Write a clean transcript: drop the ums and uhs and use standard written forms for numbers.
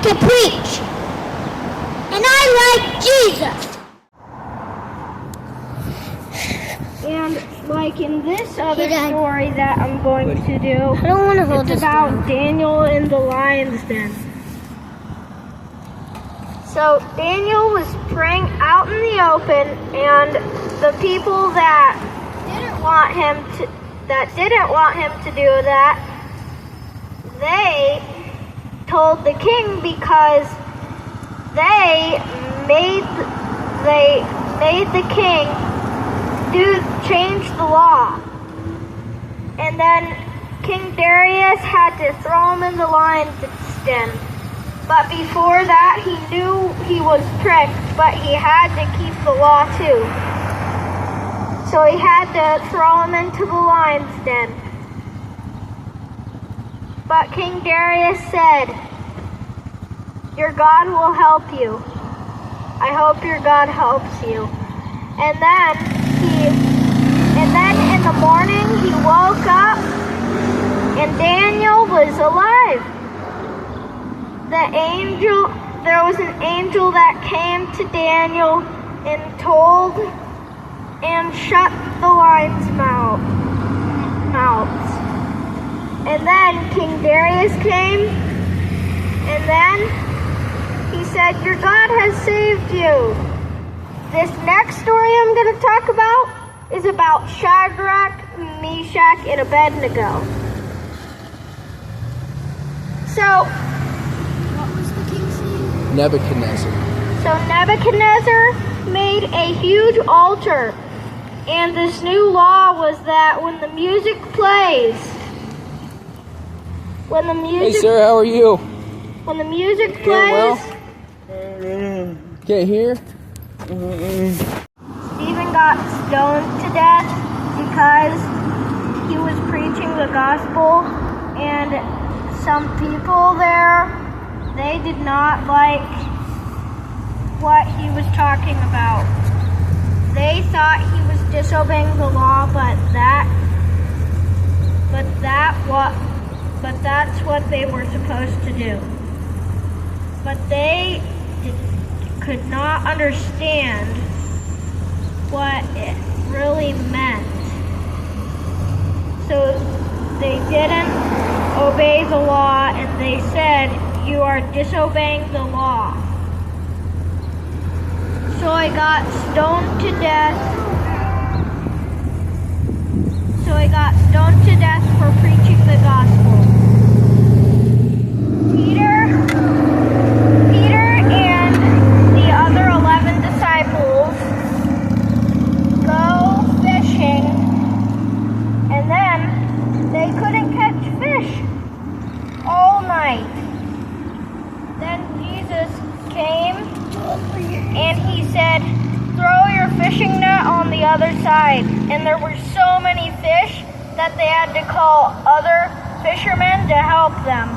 to preach. And I like Jesus. And like in this other story that I'm going to do, I don't want to hold it's this about down. Daniel in the lion's den. So Daniel was praying out in the open, and the people that didn't want him to do that, they told the king because they made the king change the law. And then King Darius had to throw him in the lion's den. But before that, he knew he was tricked, but he had to keep the law too. So he had to throw him into the lion's den. But King Darius said, "Your God will help you. I hope your God helps you." And then in the morning he woke up and Daniel was alive. There was an angel that came to Daniel and shut the lions' mouths. And then King Darius came, and then he said, "Your God has saved you." This next story I'm going to talk about is about Shadrach, Meshach, and Abednego. So, What was the king's name? Nebuchadnezzar. So Nebuchadnezzar made a huge altar, and this new law was that when the music plays, Hey sir, how are you? when the music Doing plays, well? Can't hear? Stephen got stoned to death because he was preaching the gospel, and some people there, they did not like what he was talking about. They thought he was disobeying the law, but that's what they were supposed to do. But they could not understand what it really meant. So they didn't obey the law, and they said, "You are disobeying the law." So I got stoned to death. For preaching the gospel. Peter and the other 11 disciples go fishing, and then they couldn't catch fish all night. Then Jesus came and he said, "Throw your fishing net on the other side." And there were so many fish that they had to call other fishermen to help them.